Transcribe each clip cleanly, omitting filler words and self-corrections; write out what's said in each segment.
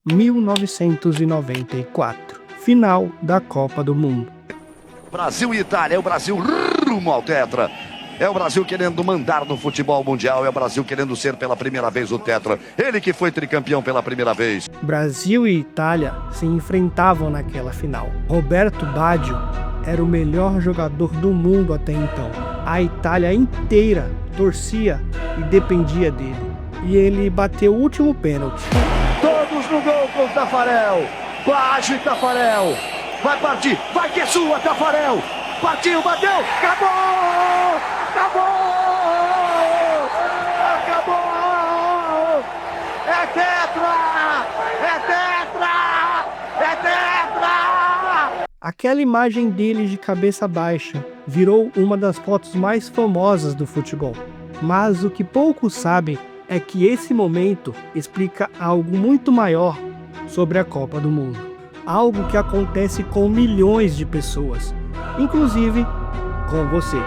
1994, final da Copa do Mundo. Brasil e Itália, é o Brasil rumo ao tetra. É o Brasil querendo mandar no futebol mundial, é o Brasil querendo ser pela primeira vez o tetra. Ele que foi tricampeão pela primeira vez. Brasil e Itália se enfrentavam naquela final. Roberto Baggio era o melhor jogador do mundo até então. A Itália inteira torcia e dependia dele. E ele bateu o último pênalti. Todos no gol com o Taffarel. Baggio e Taffarel. Vai partir, vai que é sua, Taffarel. Partiu, bateu, acabou! Acabou! Acabou! É tetra! É tetra! É tetra! Aquela imagem dele de cabeça baixa virou uma das fotos mais famosas do futebol. Mas o que poucos sabem é que esse momento explica algo muito maior sobre a Copa do Mundo. Algo que acontece com milhões de pessoas, inclusive com você.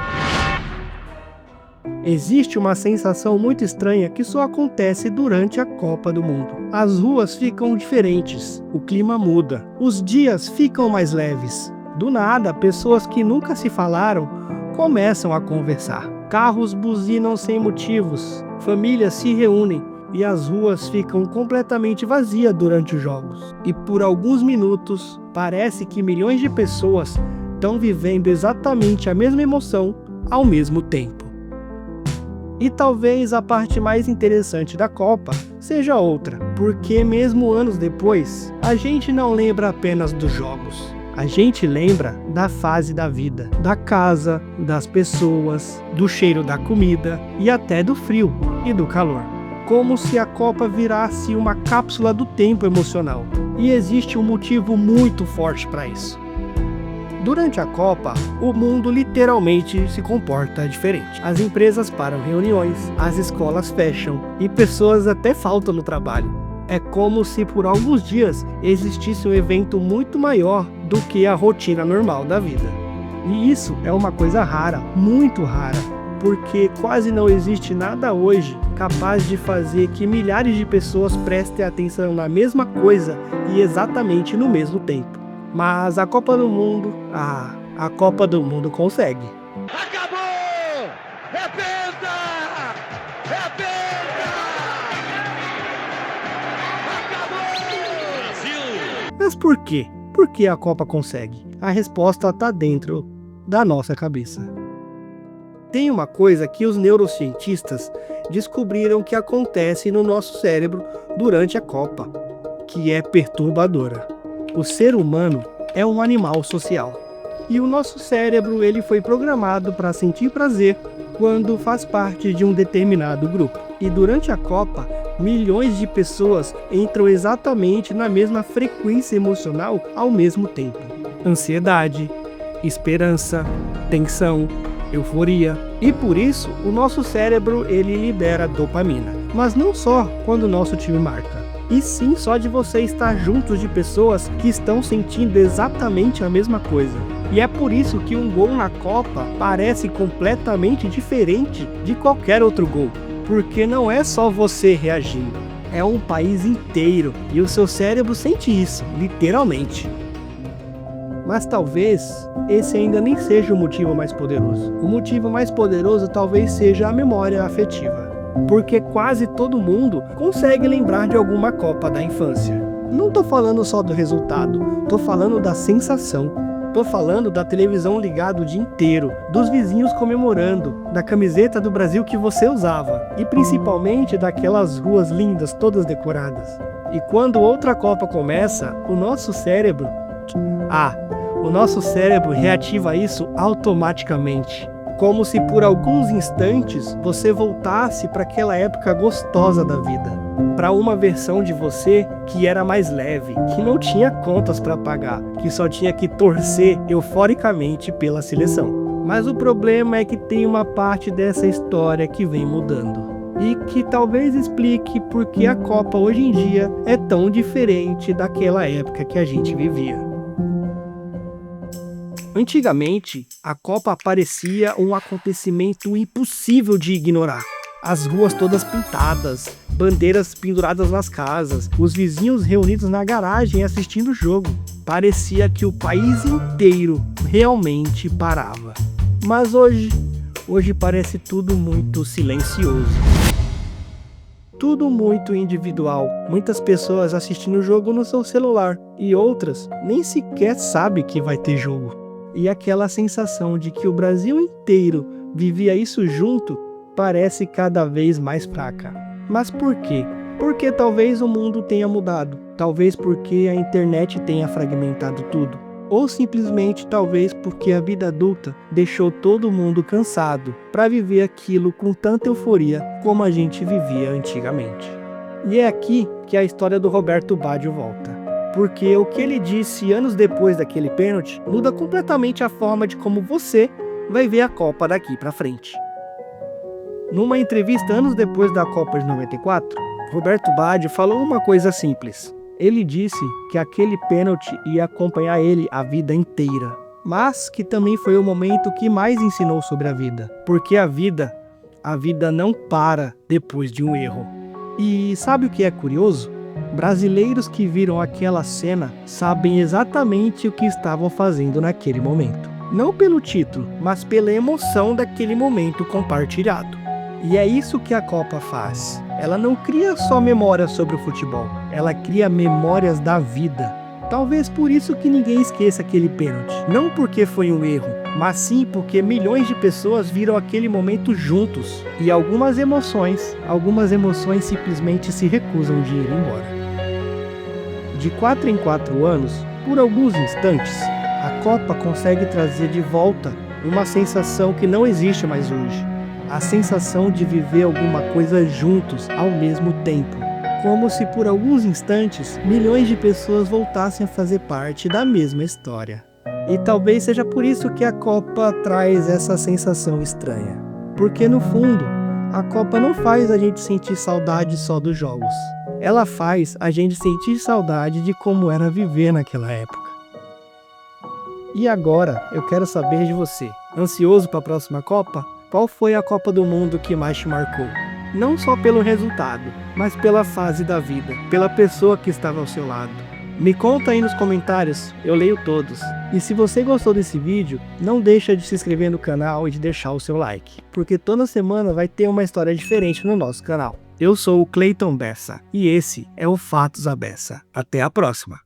Existe uma sensação muito estranha que só acontece durante a Copa do Mundo. As ruas ficam diferentes, o clima muda, os dias ficam mais leves. Do nada, pessoas que nunca se falaram começam a conversar. Carros buzinam sem motivos, famílias se reúnem e as ruas ficam completamente vazias durante os jogos. E por alguns minutos, parece que milhões de pessoas estão vivendo exatamente a mesma emoção ao mesmo tempo. E talvez a parte mais interessante da Copa seja outra, porque mesmo anos depois, a gente não lembra apenas dos jogos. A gente lembra da fase da vida, da casa, das pessoas, do cheiro da comida e até do frio e do calor. Como se a Copa virasse uma cápsula do tempo emocional. E existe um motivo muito forte para isso. Durante a Copa, o mundo literalmente se comporta diferente. As empresas param reuniões, as escolas fecham e pessoas até faltam no trabalho. É como se por alguns dias existisse um evento muito maior do que a rotina normal da vida. E isso é uma coisa rara, muito rara, porque quase não existe nada hoje capaz de fazer que milhares de pessoas prestem atenção na mesma coisa e exatamente no mesmo tempo. Mas a Copa do Mundo, a Copa do Mundo consegue. Acabou! É penta! É penta! Acabou! Brasil! Mas por quê? Por que a Copa consegue? A resposta está dentro da nossa cabeça. Tem uma coisa que os neurocientistas descobriram que acontece no nosso cérebro durante a Copa, que é perturbadora. O ser humano é um animal social. E o nosso cérebro ele foi programado para sentir prazer quando faz parte de um determinado grupo. E durante a Copa, milhões de pessoas entram exatamente na mesma frequência emocional ao mesmo tempo. Ansiedade, esperança, tensão, euforia. E por isso, o nosso cérebro ele libera dopamina. Mas não só quando o nosso time marca. E sim só de você estar junto de pessoas que estão sentindo exatamente a mesma coisa. E é por isso que um gol na Copa parece completamente diferente de qualquer outro gol. Porque não é só você reagindo, é um país inteiro e o seu cérebro sente isso, literalmente. Mas talvez esse ainda nem seja o motivo mais poderoso. O motivo mais poderoso talvez seja a memória afetiva. Porque quase todo mundo consegue lembrar de alguma Copa da infância. Não tô falando só do resultado, tô falando da sensação. Tô falando da televisão ligada o dia inteiro, dos vizinhos comemorando, da camiseta do Brasil que você usava e principalmente daquelas ruas lindas todas decoradas. E quando outra Copa começa, o nosso cérebro reativa isso automaticamente. Como se por alguns instantes você voltasse para aquela época gostosa da vida, para uma versão de você que era mais leve, que não tinha contas para pagar, que só tinha que torcer euforicamente pela seleção. Mas o problema é que tem uma parte dessa história que vem mudando e que talvez explique por que a Copa hoje em dia é tão diferente daquela época que a gente vivia. Antigamente, a Copa parecia um acontecimento impossível de ignorar. As ruas todas pintadas, bandeiras penduradas nas casas, os vizinhos reunidos na garagem assistindo o jogo. Parecia que o país inteiro realmente parava. Mas hoje parece tudo muito silencioso. Tudo muito individual. Muitas pessoas assistindo o jogo no seu celular e outras nem sequer sabem que vai ter jogo. E aquela sensação de que o Brasil inteiro vivia isso junto parece cada vez mais fraca. Mas por quê? Porque talvez o mundo tenha mudado, talvez porque a internet tenha fragmentado tudo, ou simplesmente talvez porque a vida adulta deixou todo mundo cansado para viver aquilo com tanta euforia como a gente vivia antigamente. E é aqui que a história do Roberto Baggio volta. Porque o que ele disse anos depois daquele pênalti muda completamente a forma de como você vai ver a Copa daqui para frente. Numa entrevista anos depois da Copa de 94, Roberto Baggio falou uma coisa simples. Ele disse que aquele pênalti ia acompanhar ele a vida inteira, mas que também foi o momento que mais ensinou sobre a vida, porque a vida não para depois de um erro. E sabe o que é curioso? Brasileiros que viram aquela cena sabem exatamente o que estavam fazendo naquele momento. Não pelo título, mas pela emoção daquele momento compartilhado. E é isso que a Copa faz. Ela não cria só memórias sobre o futebol, ela cria memórias da vida. Talvez por isso que ninguém esqueça aquele pênalti. Não porque foi um erro, mas sim porque milhões de pessoas viram aquele momento juntos. E algumas emoções simplesmente se recusam de ir embora. De 4 em 4 anos, por alguns instantes, a Copa consegue trazer de volta uma sensação que não existe mais hoje. A sensação de viver alguma coisa juntos ao mesmo tempo. Como se por alguns instantes, milhões de pessoas voltassem a fazer parte da mesma história. E talvez seja por isso que a Copa traz essa sensação estranha. Porque no fundo, a Copa não faz a gente sentir saudade só dos jogos. Ela faz a gente sentir saudade de como era viver naquela época. E agora, eu quero saber de você. Ansioso para a próxima Copa? Qual foi a Copa do Mundo que mais te marcou? Não só pelo resultado, mas pela fase da vida, pela pessoa que estava ao seu lado. Me conta aí nos comentários, eu leio todos. E se você gostou desse vídeo, não deixa de se inscrever no canal e de deixar o seu like, porque toda semana vai ter uma história diferente no nosso canal. Eu sou o Cleiton Bessa e esse é o Fatos à Beça. Até a próxima!